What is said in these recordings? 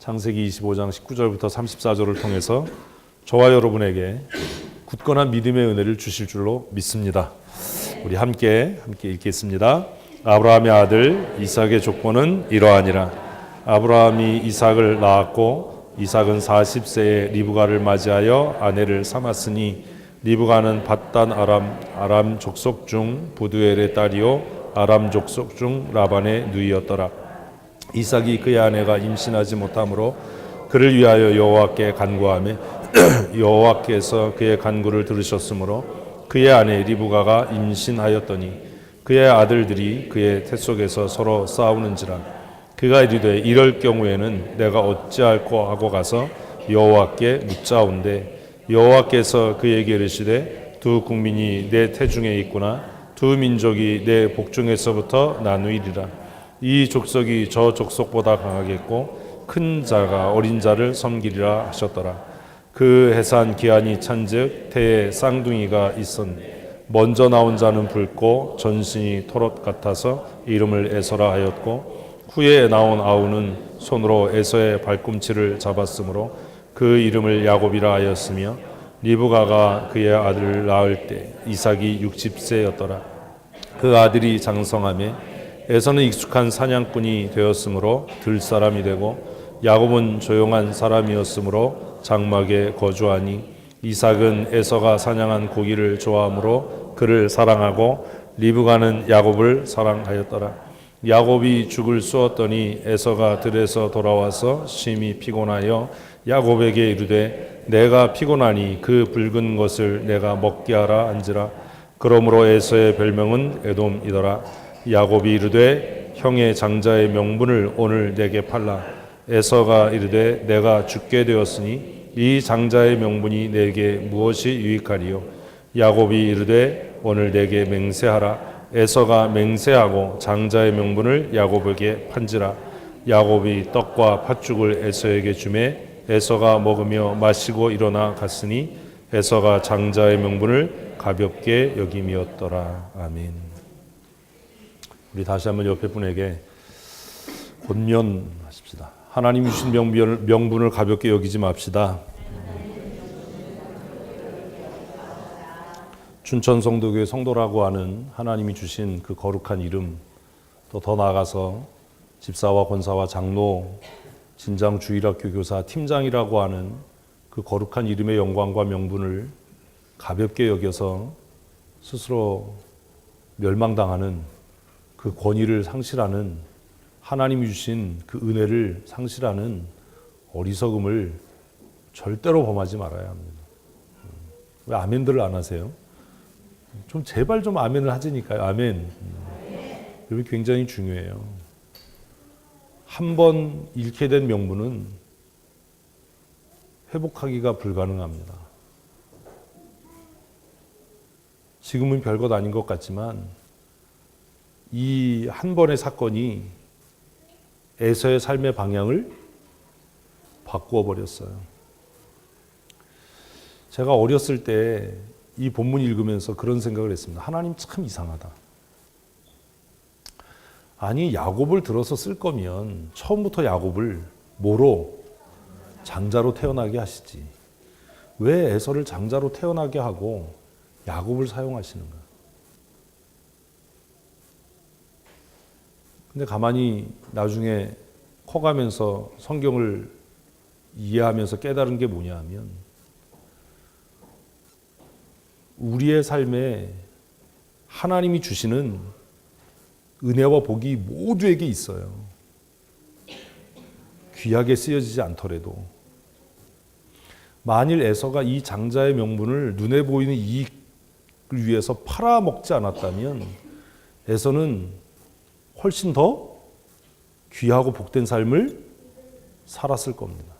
창세기 25장 19절부터 34절을 통해서 저와 여러분에게 굳건한 믿음의 은혜를 주실 줄로 믿습니다. 우리 함께 읽겠습니다. 아브라함의 아들 이삭의 족보는 이러하니라. 아브라함이 이삭을 낳았고 이삭은 40세에 리브가를 맞이하여 아내를 삼았으니 리브가는 밧단 아람 족속 중 부두엘의 딸이요 아람 족속 중 라반의 누이였더라. 이삭이 그의 아내가 임신하지 못하므로 그를 위하여 여호와께 간구하며 여호와께서 그의 간구를 들으셨으므로 그의 아내 리브가가 임신하였더니 그의 아들들이 그의 태 속에서 서로 싸우는지라. 그가 이르되 이럴 경우에는 내가 어찌할꼬 하고 가서 여호와께 묻자온대 여호와께서 그에게 이르시되 두 국민이 내 태중에 있구나. 두 민족이 내 복중에서부터 나누이리라. 이 족속이 저 족속보다 강하겠고 큰 자가 어린 자를 섬기리라 하셨더라. 그 해산 기한이 찬즉 태에 쌍둥이가 있었니 먼저 나온 자는 붉고 전신이 토롯 같아서 이름을 에서라 하였고 후에 나온 아우는 손으로 에서의 발꿈치를 잡았으므로 그 이름을 야곱이라 하였으며 리브가가 그의 아들을 낳을 때 이삭이 60세였더라. 그 아들이 장성하며 에서는 익숙한 사냥꾼이 되었으므로 들 사람이 되고 야곱은 조용한 사람이었으므로 장막에 거주하니 이삭은 에서가 사냥한 고기를 좋아하므로 그를 사랑하고 리브가는 야곱을 사랑하였더라. 야곱이 죽을 쑤었더니 에서가 들에서 돌아와서 심히 피곤하여 야곱에게 이르되 내가 피곤하니 그 붉은 것을 내가 먹게 하라 한지라. 그러므로 에서의 별명은 에돔이더라. 야곱이 이르되 형의 장자의 명분을 오늘 내게 팔라. 에서가 이르되 내가 죽게 되었으니 이 장자의 명분이 내게 무엇이 유익하리요. 야곱이 이르되 오늘 내게 맹세하라. 에서가 맹세하고 장자의 명분을 야곱에게 판지라. 야곱이 떡과 팥죽을 에서에게 주매 에서가 먹으며 마시고 일어나 갔으니 에서가 장자의 명분을 가볍게 여김이었더라. 아멘. 우리 다시 한번 옆에 분에게 권면하십시다. 하나님이 주신 명분을 가볍게 여기지 맙시다. 춘천성도교회 성도라고 하는 하나님이 주신 그 거룩한 이름, 또 더 나아가서 집사와 권사와 장로, 진장 주일학교 교사, 팀장이라고 하는 그 거룩한 이름의 영광과 명분을 가볍게 여겨서 스스로 멸망당하는 그 권위를 상실하는 하나님이 주신 그 은혜를 상실하는 어리석음을 절대로 범하지 말아야 합니다. 왜 아멘들을 안 하세요? 좀 제발 좀 아멘을 하지니까요. 아멘. 이게 굉장히 중요해요. 한 번 잃게 된 명분은 회복하기가 불가능합니다. 지금은 별것 아닌 것 같지만 이 한 번의 사건이 에서의 삶의 방향을 바꾸어 버렸어요. 제가 어렸을 때 이 본문 읽으면서 그런 생각을 했습니다. 하나님 참 이상하다. 아니 야곱을 들어서 쓸 거면 처음부터 야곱을 뭐로? 장자로 태어나게 하시지. 왜 에서를 장자로 태어나게 하고 야곱을 사용하시는가? 근데 가만히 나중에 커가면서 성경을 이해하면서 깨달은 게 뭐냐 하면 우리의 삶에 하나님이 주시는 은혜와 복이 모두에게 있어요. 귀하게 쓰여지지 않더라도 만일 에서가 이 장자의 명분을 눈에 보이는 이익을 위해서 팔아먹지 않았다면 에서는 훨씬 더 귀하고 복된 삶을 살았을 겁니다.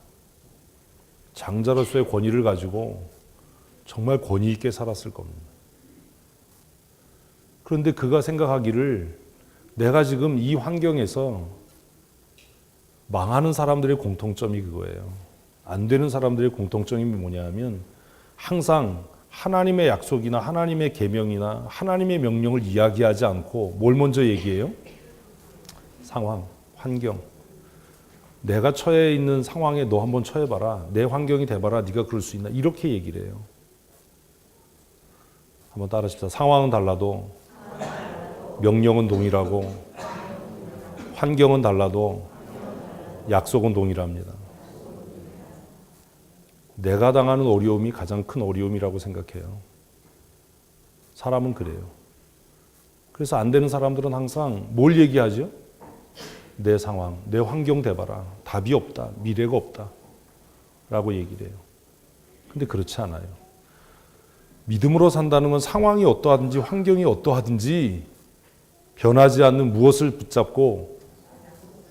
장자로서의 권위를 가지고 정말 권위 있게 살았을 겁니다. 그런데 그가 생각하기를 내가 지금 이 환경에서 망하는 사람들의 공통점이 그거예요. 안 되는 사람들의 공통점이 뭐냐 하면 항상 하나님의 약속이나 하나님의 계명이나 하나님의 명령을 이야기하지 않고 뭘 먼저 얘기해요? 상황, 환경. 내가 처해 있는 상황에 너 한번 처해봐라. 내 환경이 돼봐라. 네가 그럴 수 있나? 이렇게 얘기를 해요. 한번 따라하십시다. 상황은 달라도 명령은 동일하고 환경은 달라도 약속은 동일합니다. 내가 당하는 어려움이 가장 큰 어려움이라고 생각해요. 사람은 그래요. 그래서 안 되는 사람들은 항상 뭘 얘기하죠? 내 상황, 내 환경 대봐라. 답이 없다. 미래가 없다. 라고 얘기를 해요. 근데 그렇지 않아요. 믿음으로 산다는 건 상황이 어떠하든지 환경이 어떠하든지 변하지 않는 무엇을 붙잡고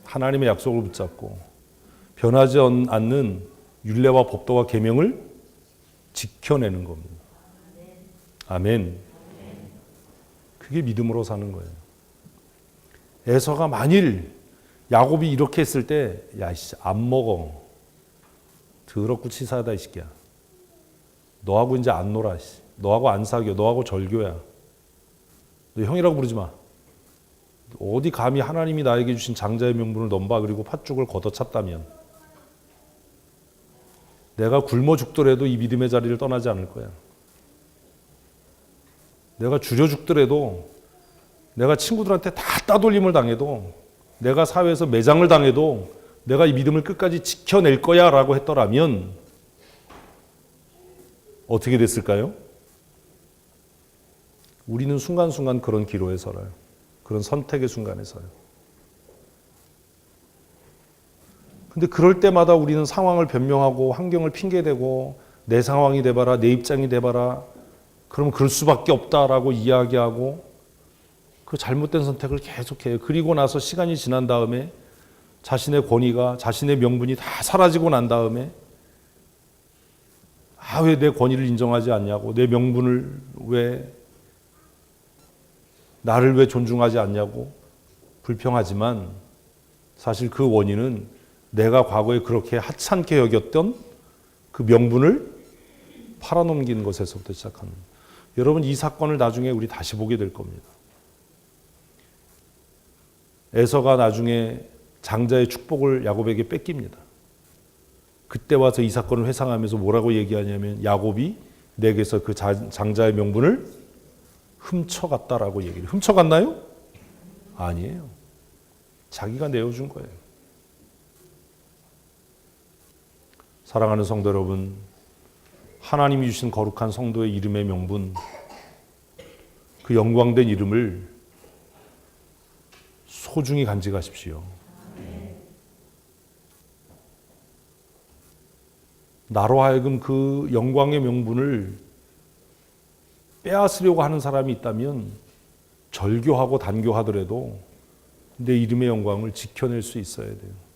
하나님의 약속을 붙잡고 변하지 않는 율례와 법도와 계명을 지켜내는 겁니다. 아멘. 그게 믿음으로 사는 거예요. 에서가 만일 야곱이 이렇게 했을 때, 야, 안 먹어. 더럽고 치사하다, 이 새끼야. 너하고 이제 안 놀아. 너하고 안 사겨. 너하고 절교야. 너 형이라고 부르지 마. 어디 감히 하나님이 나에게 주신 장자의 명분을 넘봐 그리고 팥죽을 걷어찼다면 내가 굶어 죽더라도 이 믿음의 자리를 떠나지 않을 거야. 내가 줄여 죽더라도 내가 친구들한테 다 따돌림을 당해도 내가 사회에서 매장을 당해도 내가 이 믿음을 끝까지 지켜낼 거야 라고 했더라면 어떻게 됐을까요? 우리는 순간순간 그런 기로에 서요. 그런 선택의 순간에 서요. 근데 그럴 때마다 우리는 상황을 변명하고 환경을 핑계대고 내 상황이 돼봐라, 내 입장이 돼봐라, 그러면 그럴 수밖에 없다라고 이야기하고 그 잘못된 선택을 계속해요. 그리고 나서 시간이 지난 다음에 자신의 권위가, 자신의 명분이 다 사라지고 난 다음에 왜 내 권위를 인정하지 않냐고, 내 명분을 왜, 나를 왜 존중하지 않냐고 불평하지만 사실 그 원인은 내가 과거에 그렇게 하찮게 여겼던 그 명분을 팔아넘기는 것에서부터 시작합니다. 여러분, 이 사건을 나중에 우리 다시 보게 될 겁니다. 에서가 나중에 장자의 축복을 야곱에게 뺏깁니다. 그때 와서 이 사건을 회상하면서 뭐라고 얘기하냐면 야곱이 내게서 그 장자의 명분을 훔쳐갔다라고 얘기를 해요. 훔쳐갔나요? 아니에요. 자기가 내어준 거예요. 사랑하는 성도 여러분, 하나님이 주신 거룩한 성도의 이름의 명분, 그 영광된 이름을 소중히 간직하십시오. 나로 하여금 그 영광의 명분을 빼앗으려고 하는 사람이 있다면 절교하고 단교하더라도 내 이름의 영광을 지켜낼 수 있어야 돼요.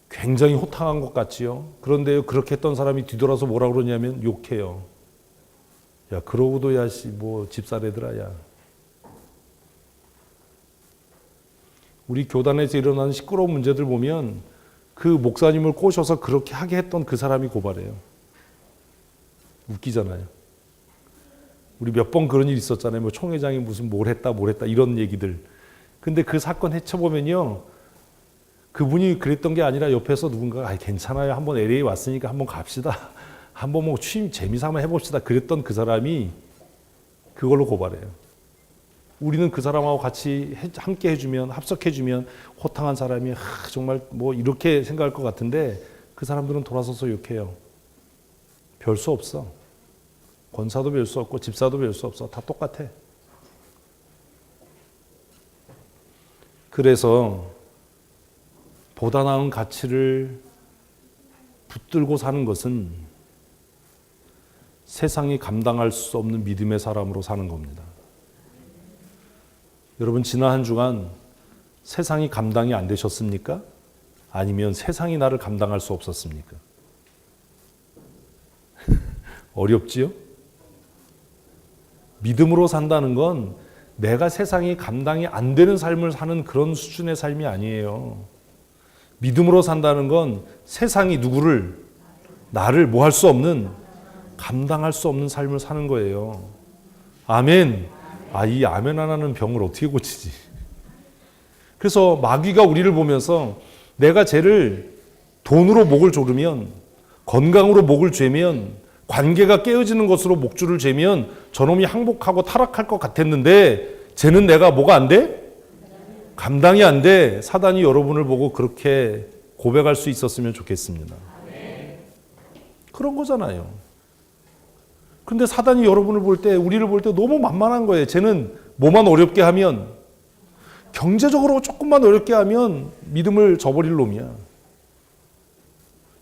굉장히 호탕한 것 같지요. 그런데 그렇게 했던 사람이 뒤돌아서 뭐라 그러냐면 욕해요. 야, 그러고도 뭐 집사래더라, 야. 우리 교단에서 일어나는 시끄러운 문제들 보면 그 목사님을 꼬셔서 그렇게 하게 했던 그 사람이 고발해요. 웃기잖아요. 우리 몇 번 그런 일 있었잖아요. 뭐 총회장이 무슨 뭘 했다 이런 얘기들. 근데 그 사건 헤쳐보면요, 그분이 그랬던 게 아니라 옆에서 누군가가 괜찮아요. 한번 LA 왔으니까 한번 갑시다. 한번 뭐 취임 재미삼아 해봅시다. 그랬던 그 사람이 그걸로 고발해요. 우리는 그 사람하고 같이 함께 해주면, 합석해주면 호탕한 사람이 정말 뭐 이렇게 생각할 것 같은데 그 사람들은 돌아서서 욕해요. 별 수 없어. 권사도 별 수 없고 집사도 별 수 없어. 다 똑같아. 그래서 보다 나은 가치를 붙들고 사는 것은 세상이 감당할 수 없는 믿음의 사람으로 사는 겁니다. 여러분, 지난 한 주간 세상이 감당이 안 되셨습니까? 아니면 세상이 나를 감당할 수 없었습니까? 어렵지요? 믿음으로 산다는 건 내가 세상이 감당이 안 되는 삶을 사는 그런 수준의 삶이 아니에요. 믿음으로 산다는 건 세상이 나를 뭐 할 수 없는, 감당할 수 없는 삶을 사는 거예요. 아멘. 이 아멘 하나는 병을 어떻게 고치지? 그래서 마귀가 우리를 보면서 내가 쟤를 돈으로 목을 조르면, 건강으로 목을 죄면, 관계가 깨어지는 것으로 목줄을 죄면 저놈이 항복하고 타락할 것 같았는데 쟤는 내가 뭐가 안 돼? 감당이 안 돼. 사단이 여러분을 보고 그렇게 고백할 수 있었으면 좋겠습니다. 그런 거잖아요. 근데 사단이 여러분을 볼 때, 우리를 볼 때 너무 만만한 거예요. 쟤는 뭐만 어렵게 하면, 경제적으로 조금만 어렵게 하면 믿음을 저버릴 놈이야.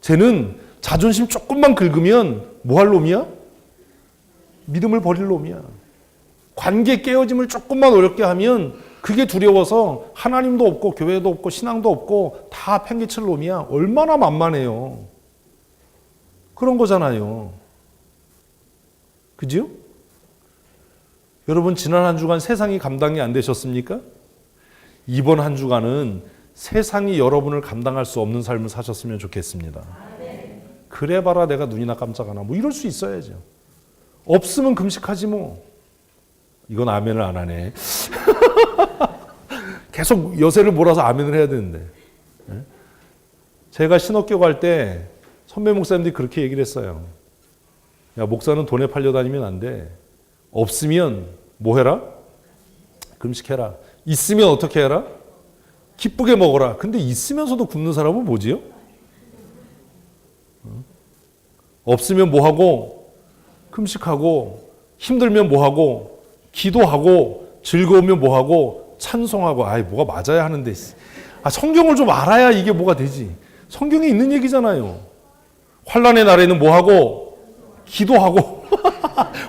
쟤는 자존심 조금만 긁으면 뭐 할 놈이야? 믿음을 버릴 놈이야. 관계 깨어짐을 조금만 어렵게 하면 그게 두려워서 하나님도 없고 교회도 없고 신앙도 없고 다 팽개칠 놈이야. 얼마나 만만해요. 그런 거잖아요. 그죠? 여러분, 지난 한 주간 세상이 감당이 안 되셨습니까? 이번 한 주간은 세상이 여러분을 감당할 수 없는 삶을 사셨으면 좋겠습니다. 그래 봐라 내가 눈이나 깜짝하나 뭐 이럴 수 있어야죠. 없으면 금식하지 뭐. 이건 아멘을 안 하네. 계속 여세를 몰아서 아멘을 해야 되는데. 제가 신학교 갈 때 선배 목사님들이 그렇게 얘기를 했어요. 야, 목사는 돈에 팔려 다니면 안 돼. 없으면 뭐 해라? 금식해라. 있으면 어떻게 해라? 기쁘게 먹어라. 근데 있으면서도 굶는 사람은 뭐지요? 없으면 뭐 하고? 금식하고, 힘들면 뭐 하고? 기도하고, 즐거우면 뭐 하고? 찬송하고. 아이, 뭐가 맞아야 하는데. 성경을 좀 알아야 이게 뭐가 되지. 성경에 있는 얘기잖아요. 환난의 날에는 뭐 하고? 기도하고.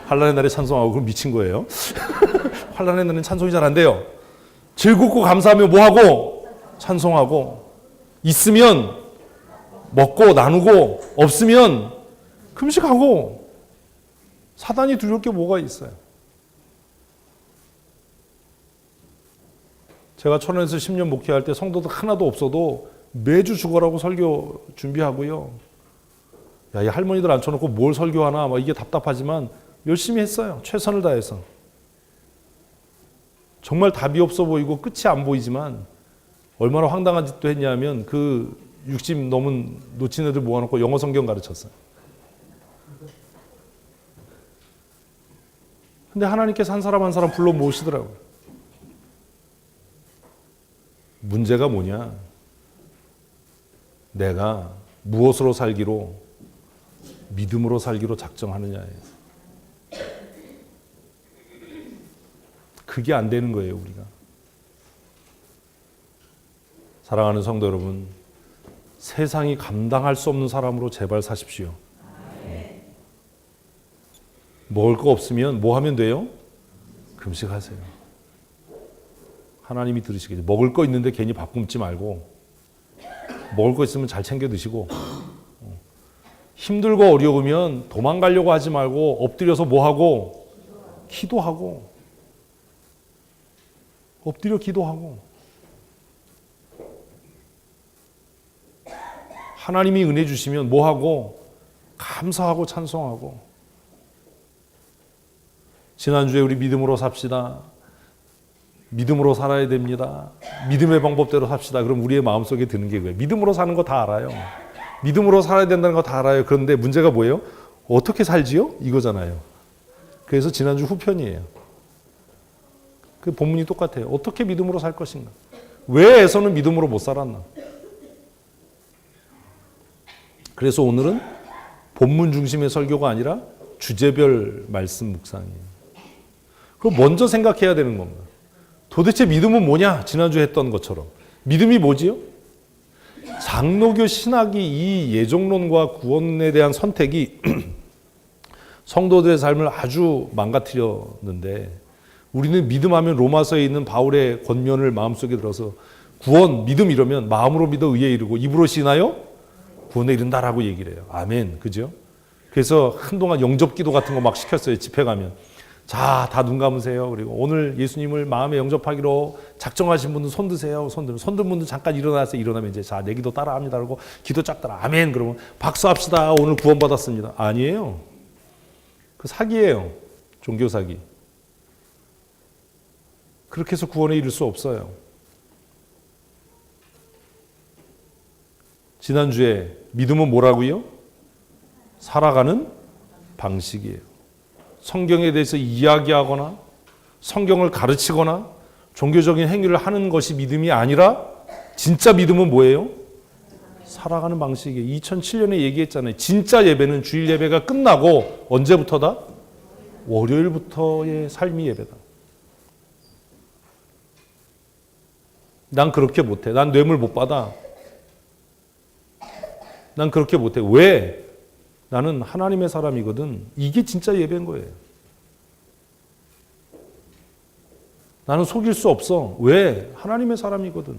환난의 날에 찬송하고. 그럼 미친 거예요. 환난의 날에는 찬송이 잘 안 돼요. 즐겁고 감사하면 뭐 하고? 찬송하고. 있으면 먹고 나누고, 없으면 금식하고. 사단이 두려울 게 뭐가 있어요? 제가 천안에서 10년 목회할 때 성도들 하나도 없어도 매주 죽어라고 설교 준비하고요. 야, 이 할머니들 앉혀놓고 뭘 설교하나 막 이게 답답하지만 열심히 했어요. 최선을 다해서. 정말 답이 없어 보이고 끝이 안 보이지만 얼마나 황당한 짓도 했냐면 그 60 넘은 놓친 애들 모아놓고 영어 성경 가르쳤어요. 근데 하나님께서 한 사람 한 사람 불러 모으시더라고요. 문제가 뭐냐? 내가 무엇으로 살기로, 믿음으로 살기로 작정하느냐예요. 그게 안 되는 거예요, 우리가. 사랑하는 성도 여러분, 세상이 감당할 수 없는 사람으로 제발 사십시오. 먹을 거 없으면 뭐 하면 돼요? 금식하세요. 하나님이 들으시겠죠. 먹을 거 있는데 괜히 밥 굶지 말고 먹을 거 있으면 잘 챙겨 드시고 힘들고 어려우면 도망가려고 하지 말고 엎드려서 뭐 하고? 기도하고. 엎드려 기도하고. 하나님이 은혜 주시면 뭐 하고? 감사하고 찬송하고. 지난주에 우리 믿음으로 삽시다. 믿음으로 살아야 됩니다. 믿음의 방법대로 삽시다. 그럼 우리의 마음속에 드는 게 그거예요. 믿음으로 사는 거 다 알아요. 믿음으로 살아야 된다는 거 다 알아요. 그런데 문제가 뭐예요? 어떻게 살지요? 이거잖아요. 그래서 지난주 후편이에요. 그 본문이 똑같아요. 어떻게 믿음으로 살 것인가? 왜 에서는 믿음으로 못 살았나? 그래서 오늘은 본문 중심의 설교가 아니라 주제별 말씀 묵상이에요. 그럼 먼저 생각해야 되는 겁니다. 도대체 믿음은 뭐냐? 지난주에 했던 것처럼. 믿음이 뭐지요? 장로교 신학이 이 예정론과 구원에 대한 선택이 성도들의 삶을 아주 망가뜨렸는데 우리는 믿음하면 로마서에 있는 바울의 권면을 마음속에 들어서 구원, 믿음 이러면 마음으로 믿어 의에 이르고 입으로 시나요? 구원에 이른다라고 얘기를 해요. 아멘. 그죠? 그래서 한동안 영접기도 같은 거 막 시켰어요. 집회 가면. 자, 다 눈 감으세요. 그리고 오늘 예수님을 마음에 영접하기로 작정하신 분들 손 드세요. 손 든 분들 잠깐 일어나세요. 일어나면 이제 자, 내 기도 따라합니다. 그러고 기도 짝 따라. 아멘. 그러면 박수합시다. 오늘 구원받았습니다. 아니에요. 그 사기예요. 종교 사기. 그렇게 해서 구원에 이를 수 없어요. 지난주에 믿음은 뭐라고요? 살아가는 방식이에요. 성경에 대해서 이야기하거나 성경을 가르치거나 종교적인 행위를 하는 것이 믿음이 아니라 진짜 믿음은 뭐예요? 살아가는 방식이에요. 2007년에 얘기했잖아요. 진짜 예배는 주일 예배가 끝나고 언제부터다? 월요일부터의 삶이 예배다. 난 그렇게 못해. 난 뇌물 못 받아. 난 그렇게 못해. 왜? 나는 하나님의 사람이거든. 이게 진짜 예배인 거예요. 나는 속일 수 없어. 왜? 하나님의 사람이거든.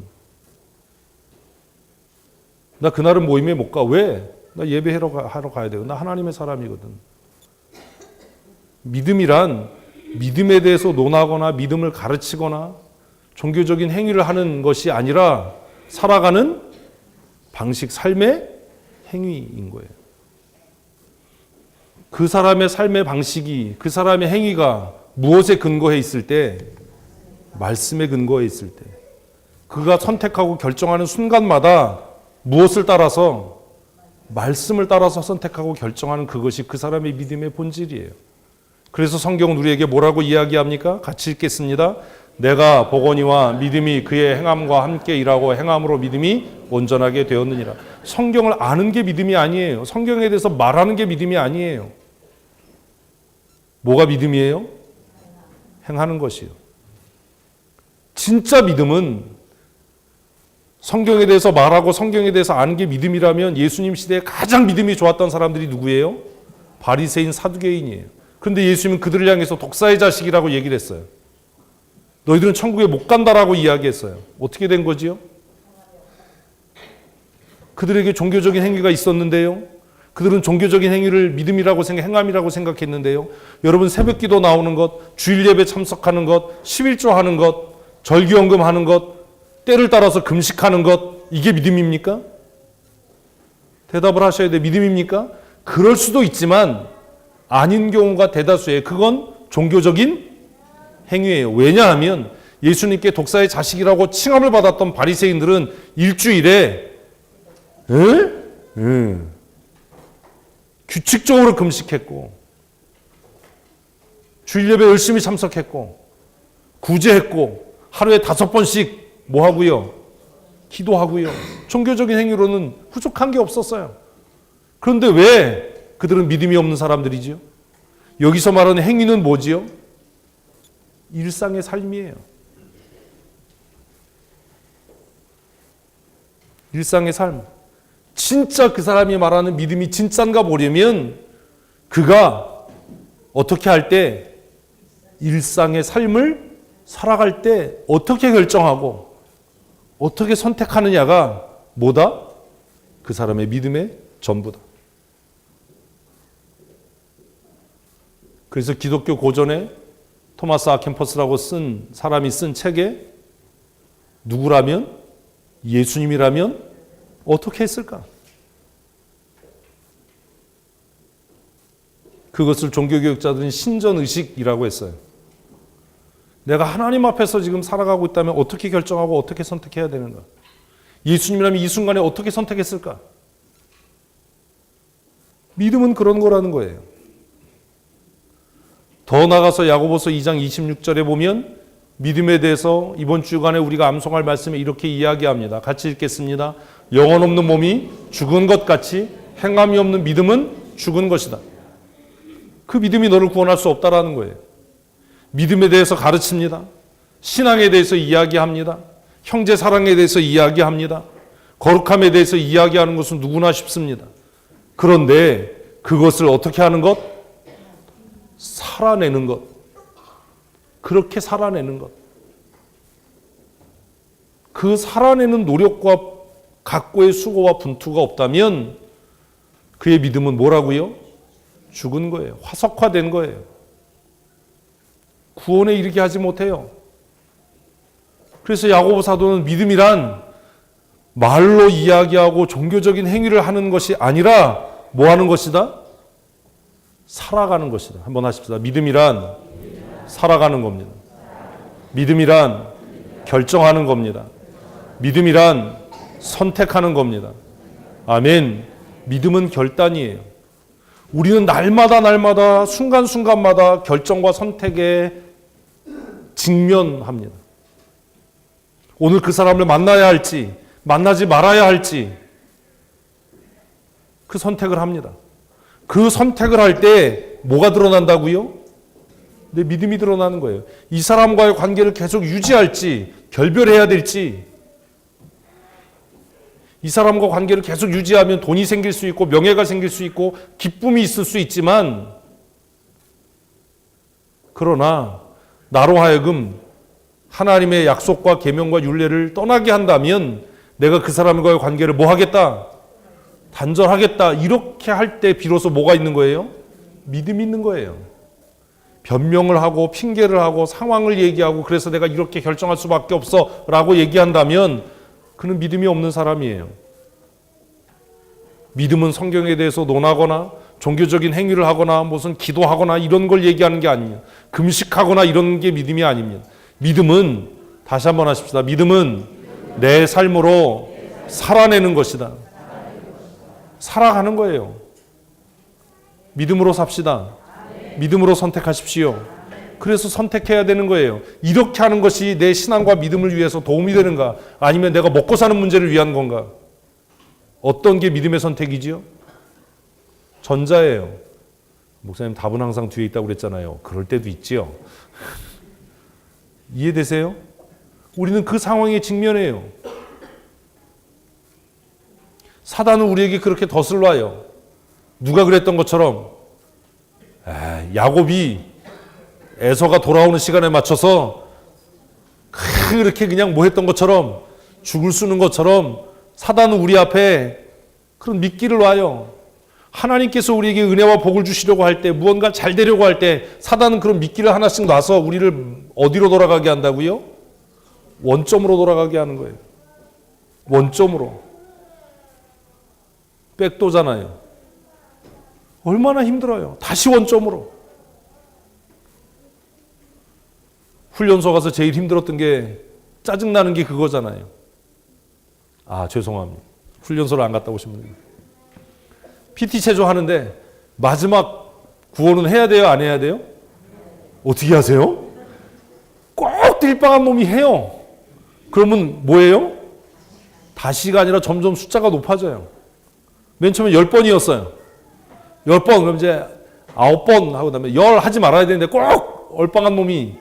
나 그날은 모임에 못 가. 왜? 나 예배하러 가야 돼요. 나 하나님의 사람이거든. 믿음이란 믿음에 대해서 논하거나 믿음을 가르치거나 종교적인 행위를 하는 것이 아니라 살아가는 방식, 삶의 행위인 거예요. 그 사람의 삶의 방식이, 그 사람의 행위가 무엇에 근거해 있을 때? 말씀에 근거해 있을 때. 그가 선택하고 결정하는 순간마다 무엇을 따라서? 말씀을 따라서 선택하고 결정하는 그것이 그 사람의 믿음의 본질이에요. 그래서 성경은 우리에게 뭐라고 이야기합니까? 같이 읽겠습니다. 내가 보거니와 믿음이 그의 행함과 함께 일하고 행함으로 믿음이 온전하게 되었느니라. 성경을 아는 게 믿음이 아니에요. 성경에 대해서 말하는 게 믿음이 아니에요. 뭐가 믿음이에요? 행하는 것이요. 진짜 믿음은 성경에 대해서 말하고 성경에 대해서 아는 게 믿음이라면 예수님 시대에 가장 믿음이 좋았던 사람들이 누구예요? 바리새인, 사두개인이에요. 그런데 예수님은 그들을 향해서 독사의 자식이라고 얘기를 했어요. 너희들은 천국에 못 간다라고 이야기했어요. 어떻게 된 거지요? 그들에게 종교적인 행위가 있었는데요. 그들은 종교적인 행위를 믿음이라고 행함이라고 생각했는데요. 여러분 새벽기도 나오는 것, 주일 예배 참석하는 것, 11조 하는 것, 절기연금 하는 것, 때를 따라서 금식하는 것, 이게 믿음입니까? 대답을 하셔야 돼요. 믿음입니까? 그럴 수도 있지만 아닌 경우가 대다수예요. 그건 종교적인 행위예요. 왜냐하면 예수님께 독사의 자식이라고 칭함을 받았던 바리새인들은 일주일에 규칙적으로 금식했고 주일 예배 열심히 참석했고 구제했고 하루에 5번씩 뭐 하고요? 기도하고요. 종교적인 행위로는 부족한 게 없었어요. 그런데 왜 그들은 믿음이 없는 사람들이지요? 여기서 말하는 행위는 뭐지요? 일상의 삶이에요. 일상의 삶. 진짜 그 사람이 말하는 믿음이 진짠가 보려면 그가 어떻게 할 때 일상의 삶을 살아갈 때 어떻게 결정하고 어떻게 선택하느냐가 뭐다? 그 사람의 믿음의 전부다. 그래서 기독교 고전에 토마스 아켄퍼스라고 쓴 사람이 쓴 책에 누구라면, 예수님이라면 어떻게 했을까? 그것을 종교교육자들은 신전의식이라고 했어요. 내가 하나님 앞에서 지금 살아가고 있다면 어떻게 결정하고 어떻게 선택해야 되는가? 예수님이라면 이 순간에 어떻게 선택했을까? 믿음은 그런 거라는 거예요. 더 나아가서 야고보서 2장 26절에 보면 믿음에 대해서 이번 주간에 우리가 암송할 말씀에 이렇게 이야기합니다. 같이 읽겠습니다. 영혼 없는 몸이 죽은 것 같이 행함이 없는 믿음은 죽은 것이다. 그 믿음이 너를 구원할 수 없다라는 거예요. 믿음에 대해서 가르칩니다. 신앙에 대해서 이야기합니다. 형제 사랑에 대해서 이야기합니다. 거룩함에 대해서 이야기하는 것은 누구나 쉽습니다. 그런데 그것을 어떻게 하는 것? 살아내는 것. 그렇게 살아내는 것. 그 살아내는 노력과 각고의 수고와 분투가 없다면 그의 믿음은 뭐라고요? 죽은 거예요. 화석화된 거예요. 구원에 이르게 하지 못해요. 그래서 야고보 사도는 믿음이란 말로 이야기하고 종교적인 행위를 하는 것이 아니라 뭐 하는 것이다? 살아가는 것이다. 한번 하십시다. 믿음이란 살아가는 겁니다. 믿음이란 결정하는 겁니다. 믿음이란 선택하는 겁니다. 아멘. 믿음은 결단이에요. 우리는 날마다 순간순간마다 결정과 선택에 직면합니다. 오늘 그 사람을 만나야 할지 만나지 말아야 할지 그 선택을 합니다. 그 선택을 할 때 뭐가 드러난다고요? 내 믿음이 드러나는 거예요. 이 사람과의 관계를 계속 유지할지 결별해야 될지, 이 사람과 관계를 계속 유지하면 돈이 생길 수 있고 명예가 생길 수 있고 기쁨이 있을 수 있지만, 그러나 나로 하여금 하나님의 약속과 계명과 율례를 떠나게 한다면 내가 그 사람과의 관계를 뭐 하겠다? 단절하겠다. 이렇게 할 때 비로소 뭐가 있는 거예요? 믿음이 있는 거예요. 변명을 하고 핑계를 하고 상황을 얘기하고 그래서 내가 이렇게 결정할 수밖에 없어 라고 얘기한다면 그는 믿음이 없는 사람이에요. 믿음은 성경에 대해서 논하거나 종교적인 행위를 하거나 무슨 기도하거나 이런 걸 얘기하는 게 아닙니다. 금식하거나 이런 게 믿음이 아닙니다. 믿음은, 다시 한번 하십시다. 믿음은 내 삶으로 살아내는 것이다. 살아가는 거예요. 믿음으로 삽시다. 믿음으로 선택하십시오. 그래서 선택해야 되는 거예요. 이렇게 하는 것이 내 신앙과 믿음을 위해서 도움이 되는가? 아니면 내가 먹고 사는 문제를 위한 건가? 어떤 게 믿음의 선택이지요? 전자예요. 목사님 답은 항상 뒤에 있다고 그랬잖아요. 그럴 때도 있지요. 이해되세요? 우리는 그 상황에 직면해요. 사단은 우리에게 그렇게 덧을놔요. 누가 그랬던 것처럼 야곱이 에서가 돌아오는 시간에 맞춰서 그렇게 그냥 뭐 했던 것처럼, 죽을 쓰는 것처럼 사단은 우리 앞에 그런 미끼를 놔요. 하나님께서 우리에게 은혜와 복을 주시려고 할 때, 무언가 잘 되려고 할 때 사단은 그런 미끼를 하나씩 놔서 우리를 어디로 돌아가게 한다고요? 원점으로 돌아가게 하는 거예요. 원점으로. 백도잖아요. 얼마나 힘들어요. 다시 원점으로. 훈련소 가서 제일 힘들었던 게, 짜증나는 게 그거잖아요. 아, 죄송합니다. 훈련소를 안 갔다 오신 분들. PT 체조 하는데 마지막 구호는 해야 돼요? 안 해야 돼요? 어떻게 하세요? 꼭 띨빵한 놈이 해요. 그러면 뭐예요? 다시가 아니라 점점 숫자가 높아져요. 맨 처음에 10번이었어요. 10번, 그럼 이제 9번 하고 그다음에 10 하지 말아야 되는데 꼭 얼빵한 놈이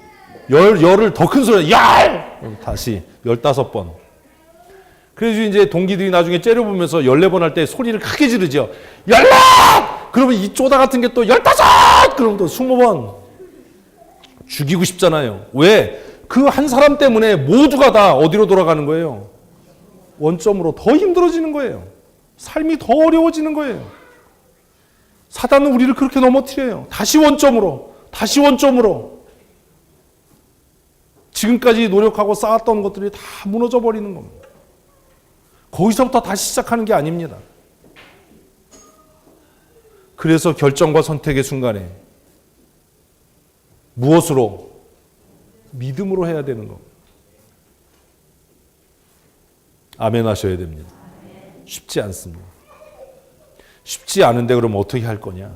열을 더 큰 소리로 그럼 다시 15번. 그래서 이제 동기들이 나중에 째려보면서 14번 할 때 소리를 크게 지르죠. 14! 그러면 이 쪼다 같은 게 또 15! 그러면 또 20번. 죽이고 싶잖아요. 왜? 그 한 사람 때문에 모두가 다 어디로 돌아가는 거예요? 원점으로. 더 힘들어지는 거예요. 삶이 더 어려워지는 거예요. 사단은 우리를 그렇게 넘어뜨려요. 다시 원점으로. 다시 원점으로. 지금까지 노력하고 쌓았던 것들이 다 무너져 버리는 겁니다. 거기서부터 다시 시작하는 게 아닙니다. 그래서 결정과 선택의 순간에 무엇으로? 믿음으로 해야 되는 겁니다. 아멘 하셔야 됩니다. 쉽지 않습니다. 쉽지 않은데 그럼 어떻게 할 거냐?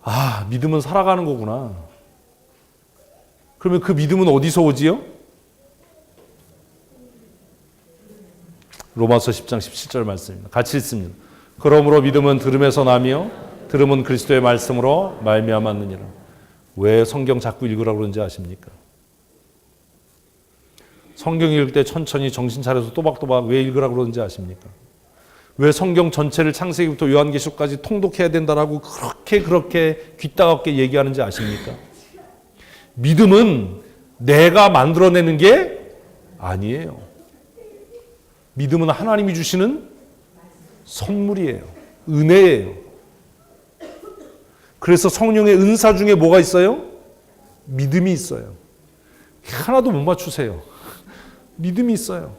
아, 믿음은 살아가는 거구나. 그러면 그 믿음은 어디서 오지요? 로마서 10장 17절 말씀입니다. 같이 읽습니다. 그러므로 믿음은 들음에서 나며 들음은 그리스도의 말씀으로 말미암았느니라. 왜 성경 자꾸 읽으라고 그러는지 아십니까? 성경 읽을 때 천천히 정신 차려서 또박또박 왜 읽으라고 그러는지 아십니까? 왜 성경 전체를 창세기부터 요한계시록까지 통독해야 된다라고 그렇게 귀따갑게 얘기하는지 아십니까? 믿음은 내가 만들어내는 게 아니에요. 믿음은 하나님이 주시는 선물이에요. 은혜예요. 그래서 성령의 은사 중에 뭐가 있어요? 믿음이 있어요. 하나도 못 맞추세요. 믿음이 있어요.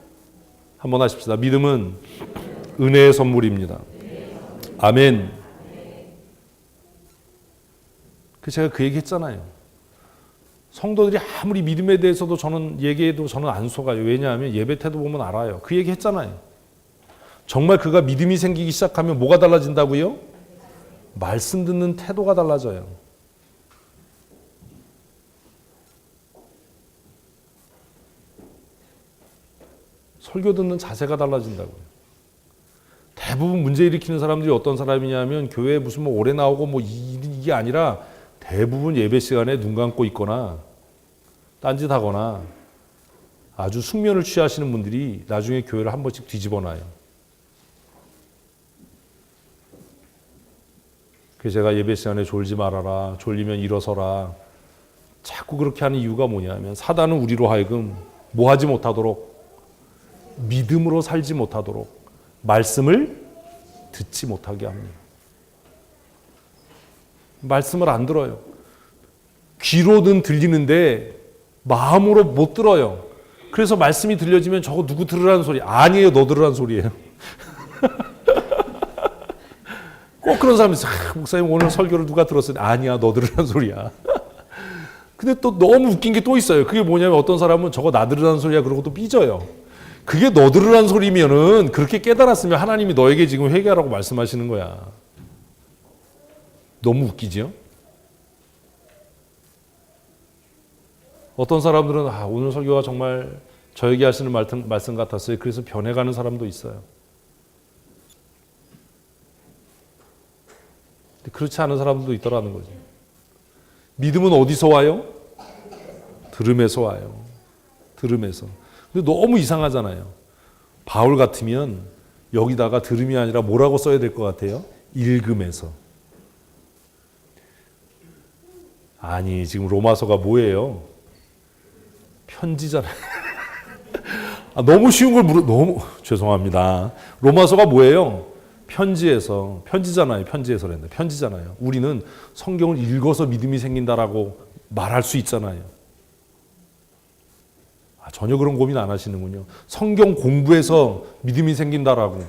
한번 하십시다. 믿음은 은혜의 선물입니다. 아멘. 제가 그 얘기 했잖아요. 성도들이 아무리 믿음에 대해서도 저는 얘기해도 저는 안 속아요. 왜냐하면 예배 태도 보면 알아요. 그 얘기 했잖아요. 정말 그가 믿음이 생기기 시작하면 뭐가 달라진다고요? 말씀 듣는 태도가 달라져요. 설교 듣는 자세가 달라진다고요. 대부분 문제 일으키는 사람들이 어떤 사람이냐면 교회에 무슨 뭐 오래 나오고 뭐 이게 아니라 대부분 예배 시간에 눈 감고 있거나 딴짓하거나 아주 숙면을 취하시는 분들이 나중에 교회를 한 번씩 뒤집어 놔요. 그래서 제가 예배 시간에 졸지 말아라, 졸리면 일어서라, 자꾸 그렇게 하는 이유가 뭐냐면 사단은 우리로 하여금 뭐 하지 못하도록, 믿음으로 살지 못하도록 말씀을 듣지 못하게 합니다. 말씀을 안 들어요. 귀로는 들리는데 마음으로 못 들어요. 그래서 말씀이 들려지면 저거 누구 들으라는 소리? 아니에요, 너 들으라는 소리예요. 꼭 그런 사람이 있어요. 목사님 오늘 설교를 누가 들었어요? 아니야, 너 들으라는 소리야. 근데 또 너무 웃긴 게 또 있어요. 그게 뭐냐면 어떤 사람은 저거 나 들으라는 소리야 그러고 또 삐져요. 그게 너 들으라는 소리면은 그렇게 깨달았으면 하나님이 너에게 지금 회개하라고 말씀하시는 거야. 너무 웃기죠? 어떤 사람들은 오늘 설교가 정말 저에게 하시는 말씀 같았어요. 그래서 변해가는 사람도 있어요. 그렇지 않은 사람들도 있더라는 거죠. 믿음은 어디서 와요? 들음에서 와요. 들음에서. 근데 너무 이상하잖아요. 바울 같으면 여기다가 들음이 아니라 뭐라고 써야 될 것 같아요? 읽음에서. 아니, 지금 로마서가 뭐예요? 편지잖아요. 너무 쉬운 걸 너무 죄송합니다. 로마서가 뭐예요? 편지에서. 편지잖아요. 편지에서 그랬는데 편지잖아요. 우리는 성경을 읽어서 믿음이 생긴다라고 말할 수 있잖아요. 전혀 그런 고민 안 하시는군요. 성경 공부해서 믿음이 생긴다라고,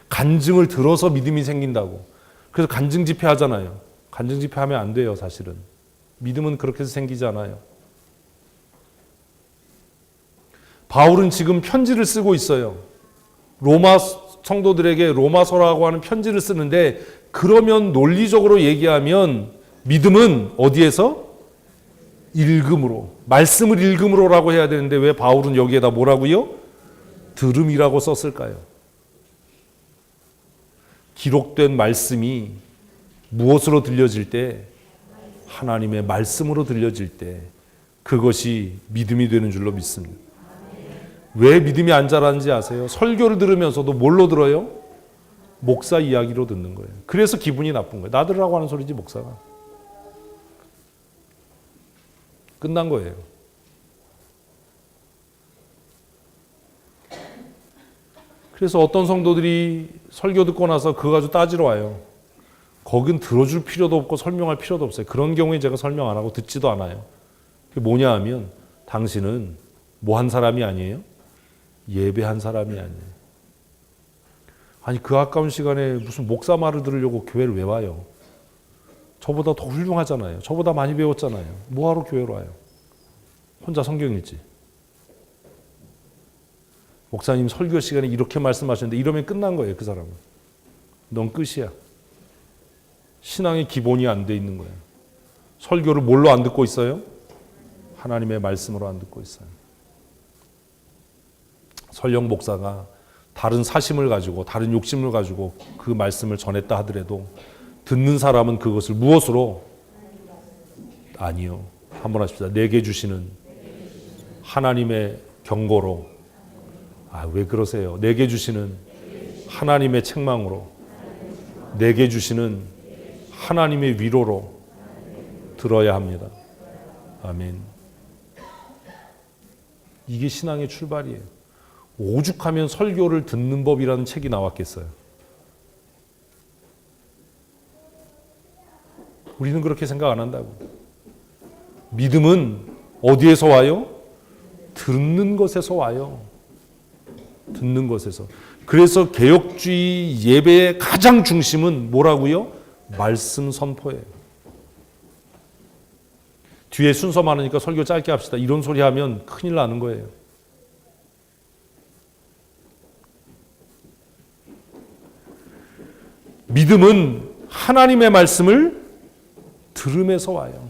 간증을 들어서 믿음이 생긴다고. 그래서 간증 집회 하잖아요. 간증 집회 하면 안 돼요, 사실은. 믿음은 그렇게 해서 생기지 않아요. 바울은 지금 편지를 쓰고 있어요. 로마 성도들에게 로마서라고 하는 편지를 쓰는데, 그러면 논리적으로 얘기하면 믿음은 어디에서? 읽음으로, 말씀을 읽음으로라고 해야 되는데 왜 바울은 여기에다 뭐라고요? 들음이라고 썼을까요? 기록된 말씀이 무엇으로 들려질 때? 하나님의 말씀으로 들려질 때 그것이 믿음이 되는 줄로 믿습니다. 왜 믿음이 안 자라는지 아세요? 설교를 들으면서도 뭘로 들어요? 목사 이야기로 듣는 거예요. 그래서 기분이 나쁜 거예요. 나 들으라고 하는 소리지 목사가. 끝난 거예요. 그래서 어떤 성도들이 설교 듣고 나서 그거 가지고 따지러 와요. 거긴 들어줄 필요도 없고 설명할 필요도 없어요. 그런 경우에 제가 설명 안 하고 듣지도 않아요. 그게 뭐냐 하면 당신은 뭐 한 사람이 아니에요? 예배한 사람이 아니에요. 아니 그 아까운 시간에 무슨 목사 말을 들으려고 교회를 왜 와요? 저보다 더 훌륭하잖아요. 저보다 많이 배웠잖아요. 뭐하러 교회로 와요? 혼자 성경 읽지. 목사님 설교 시간에 이렇게 말씀하셨는데 이러면 끝난 거예요. 그 사람은. 넌 끝이야. 신앙의 기본이 안 돼 있는 거예요. 설교를 뭘로 안 듣고 있어요? 하나님의 말씀으로 안 듣고 있어요. 설령 목사가 다른 사심을 가지고 다른 욕심을 가지고 그 말씀을 전했다 하더라도 듣는 사람은 그것을 무엇으로? 아니요. 한번 하십시다. 내게 주시는 하나님의 경고로. 왜 그러세요? 내게 주시는 하나님의 책망으로, 내게 주시는 하나님의 위로로 들어야 합니다. 아멘. 이게 신앙의 출발이에요. 오죽하면 설교를 듣는 법이라는 책이 나왔겠어요. 우리는 그렇게 생각 안 한다고. 믿음은 어디에서 와요? 듣는 것에서 와요. 듣는 것에서. 그래서 개혁주의 예배의 가장 중심은 뭐라고요? 말씀 선포예요. 뒤에 순서 많으니까 설교 짧게 합시다. 이런 소리 하면 큰일 나는 거예요. 믿음은 하나님의 말씀을 들음에서 와요.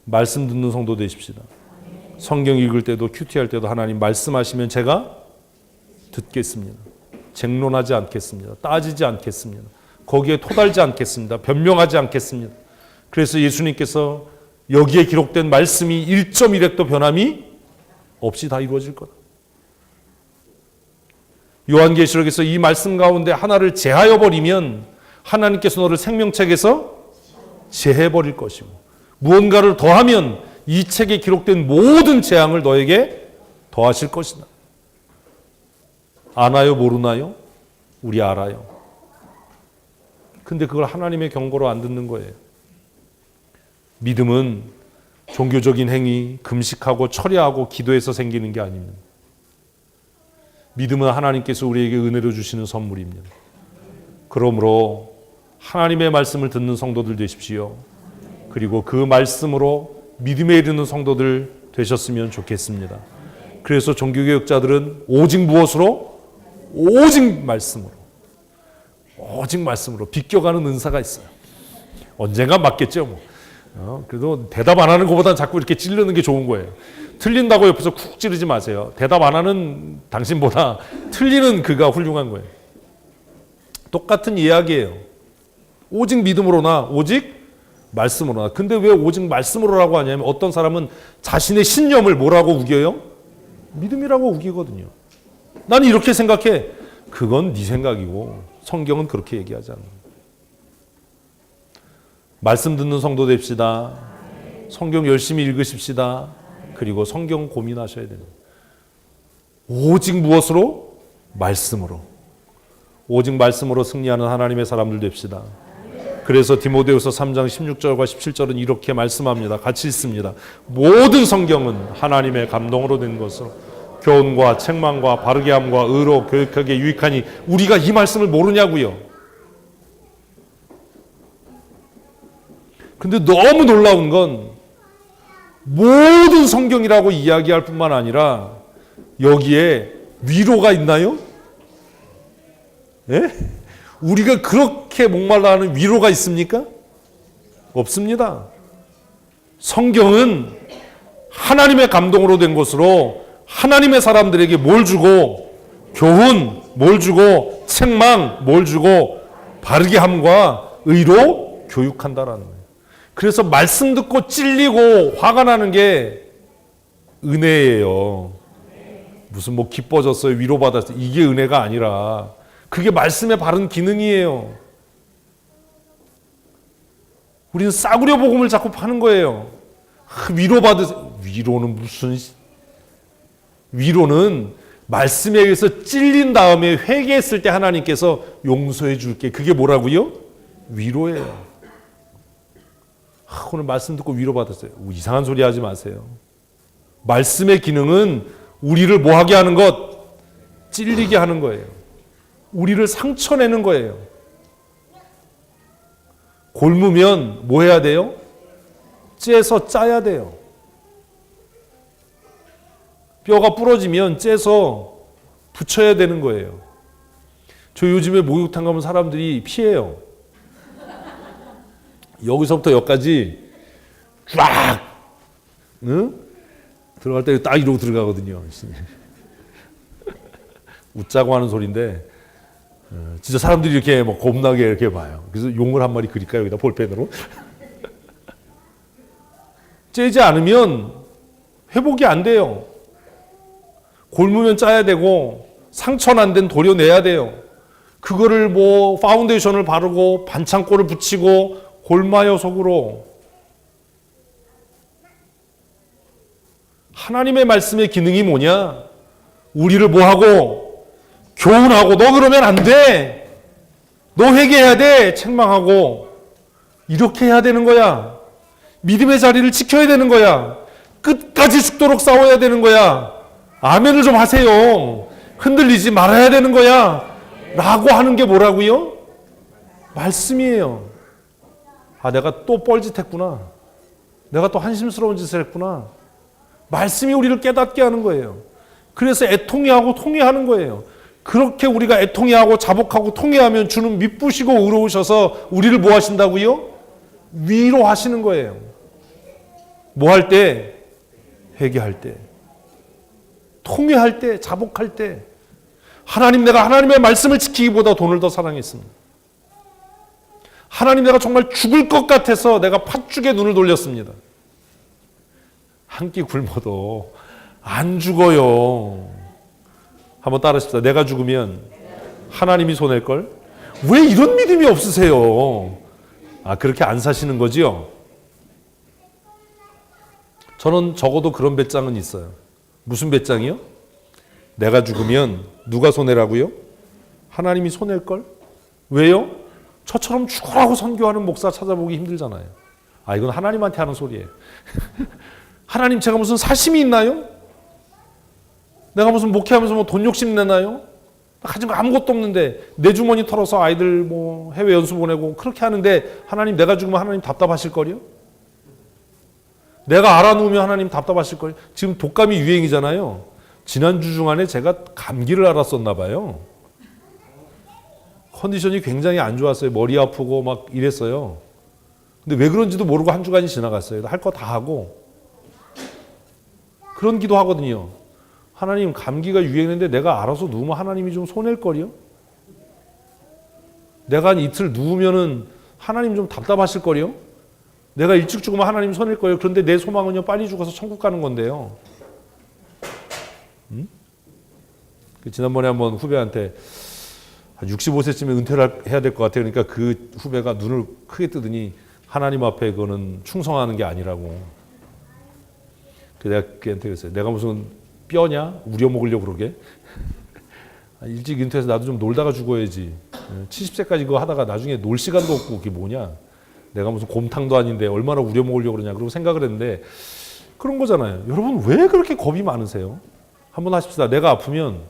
말씀 듣는 성도 되십시다. 성경 읽을 때도 큐티할 때도 하나님 말씀하시면 제가 듣겠습니다. 쟁론하지 않겠습니다. 따지지 않겠습니다. 거기에 토달지 않겠습니다. 변명하지 않겠습니다. 그래서 예수님께서 여기에 기록된 말씀이 1.1획도 변함이 없이 다 이루어질 거다. 요한계시록에서 이 말씀 가운데 하나를 제하여 버리면 하나님께서 너를 생명책에서 제해버릴 것이고, 무언가를 더하면 이 책에 기록된 모든 재앙을 너에게 더하실 것이다. 아나요? 모르나요? 우리 알아요. 근데 그걸 하나님의 경고로 안 듣는 거예요. 믿음은 종교적인 행위, 금식하고 철야하고 기도해서 생기는 게 아닙니다. 믿음은 하나님께서 우리에게 은혜로 주시는 선물입니다. 그러므로 하나님의 말씀을 듣는 성도들 되십시오. 그리고 그 말씀으로 믿음에 이르는 성도들 되셨으면 좋겠습니다. 그래서 종교개혁자들은 오직 무엇으로? 오직 말씀으로. 오직 말씀으로 비껴가는 은사가 있어요. 언젠가 맞겠죠. 그래도 대답 안 하는 것보다는 자꾸 이렇게 찌르는 게 좋은 거예요. 틀린다고 옆에서 쿡 찌르지 마세요. 대답 안 하는 당신보다 틀리는 그가 훌륭한 거예요. 똑같은 이야기예요. 오직 믿음으로나 오직 말씀으로나. 근데 왜 오직 말씀으로라고 하냐면 어떤 사람은 자신의 신념을 뭐라고 우겨요? 믿음이라고 우기거든요. 나는 이렇게 생각해. 그건 네 생각이고 성경은 그렇게 얘기하지 않아요. 말씀 듣는 성도 됩시다. 성경 열심히 읽으십시다. 그리고 성경 고민하셔야 됩니다. 오직 무엇으로? 말씀으로. 오직 말씀으로 승리하는 하나님의 사람들 됩시다. 그래서 디모데후서 3장 16절과 17절은 이렇게 말씀합니다. 같이 읽습니다. 모든 성경은 하나님의 감동으로 된 것으로 교훈과 책망과 바르게 함과 의로 교육하기에 유익하니 우리가 이 말씀을 모르냐고요. 근데 너무 놀라운 건 모든 성경이라고 이야기할 뿐만 아니라 여기에 위로가 있나요? 예? 우리가 그렇게 목말라 하는 위로가 있습니까? 없습니다. 성경은 하나님의 감동으로 된 것으로 하나님의 사람들에게 뭘 주고, 교훈 뭘 주고, 책망 뭘 주고, 바르게 함과 의로 교육한다라는 거예요. 그래서 말씀 듣고 찔리고 화가 나는 게 은혜예요. 무슨 뭐 기뻐졌어요, 위로받았어요. 이게 은혜가 아니라 그게 말씀의 바른 기능이에요. 우리는 싸구려 복음을 자꾸 파는 거예요. 위로받으세요. 위로는 무슨, 위로는 말씀에 의해서 찔린 다음에 회개했을 때 하나님께서 용서해 줄게. 그게 뭐라고요? 위로예요. 오늘 말씀 듣고 위로받았어요. 이상한 소리 하지 마세요. 말씀의 기능은 우리를 뭐하게 하는 것? 찔리게 하는 거예요. 우리를 상처내는 거예요. 곪으면 뭐 해야 돼요? 째서 짜야 돼요. 뼈가 부러지면 째서 붙여야 되는 거예요. 저 요즘에 목욕탕 가면 사람들이 피해요. 여기서부터 여기까지 쫙, 응? 들어갈 때 딱 이러고 들어가거든요. 웃자고 하는 소리인데 진짜 사람들이 이렇게 뭐 겁나게 이렇게 봐요. 그래서 용을 한 마리 그릴까요? 여기다 볼펜으로. 째지 않으면 회복이 안 돼요. 곪으면 짜야 되고 상처 난 데는 도려내야 돼요. 그거를 뭐 파운데이션을 바르고 반창고를 붙이고 곪아요 속으로. 하나님의 말씀의 기능이 뭐냐? 우리를 뭐하고? 교훈하고. 너 그러면 안 돼. 너 회개해야 돼. 책망하고. 이렇게 해야 되는 거야. 믿음의 자리를 지켜야 되는 거야. 끝까지 죽도록 싸워야 되는 거야. 아멘을 좀 하세요. 흔들리지 말아야 되는 거야. 라고 하는 게 뭐라고요? 말씀이에요. 아, 내가 또 뻘짓했구나. 내가 또 한심스러운 짓을 했구나. 말씀이 우리를 깨닫게 하는 거예요. 그래서 애통해하고 통회하는 거예요. 그렇게 우리가 애통해하고 자복하고 통회하면 주는 미쁘시고 의로우셔서 우리를 뭐 하신다고요? 위로하시는 거예요. 뭐 할 때? 회개할 때, 통회할 때, 자복할 때. 하나님, 내가 하나님의 말씀을 지키기보다 돈을 더 사랑했습니다. 하나님, 내가 정말 죽을 것 같아서 내가 팥죽에 눈을 돌렸습니다. 한 끼 굶어도 안 죽어요. 한번 따라하십시다. 내가 죽으면 하나님이 손해일걸? 왜 이런 믿음이 없으세요? 그렇게 안 사시는 거지요? 저는 적어도 그런 배짱은 있어요. 무슨 배짱이요? 내가 죽으면 누가 손해라고요? 하나님이 손해일걸? 왜요? 저처럼 죽으라고 선교하는 목사 찾아보기 힘들잖아요. 이건 하나님한테 하는 소리예요. 하나님, 제가 무슨 사심이 있나요? 내가 무슨 목회하면서 뭐 돈 욕심 내나요? 가진 거 아무것도 없는데 내 주머니 털어서 아이들 뭐 해외 연수 보내고 그렇게 하는데 하나님, 내가 죽으면 하나님 답답하실 거요? 내가 알아놓으면 하나님 답답하실 거요? 지금 독감이 유행이잖아요. 지난주 중간에 제가 감기를 앓았었나 봐요. 컨디션이 굉장히 안 좋았어요. 머리 아프고 막 이랬어요. 근데 왜 그런지도 모르고 한 주간이 지나갔어요. 할 거 다 하고. 그런 기도 하거든요. 하나님, 감기가 유행인데 내가 알아서 누우면 하나님이 좀 손해일 거요? 내가 한 이틀 누우면은 하나님 좀 답답하실 거요? 내가 일찍 죽으면 하나님 손해일 거예요. 그런데 내 소망은요, 빨리 죽어서 천국 가는 건데요. 지난번에 한번 후배한테 65세쯤에 은퇴를 해야 될 것 같아요. 그러니까 그 후배가 눈을 크게 뜨더니 하나님 앞에 그거는 충성하는 게 아니라고. 내가 걔한테 그랬어요. 내가 무슨 뼈냐? 우려먹으려고 그러게? 일찍 은퇴해서 나도 좀 놀다가 죽어야지. 70세까지 그거 하다가 나중에 놀 시간도 없고 그게 뭐냐? 내가 무슨 곰탕도 아닌데 얼마나 우려먹으려고 그러냐. 그러고 생각을 했는데 그런 거잖아요. 여러분, 왜 그렇게 겁이 많으세요? 한번 하십시다. 내가 아프면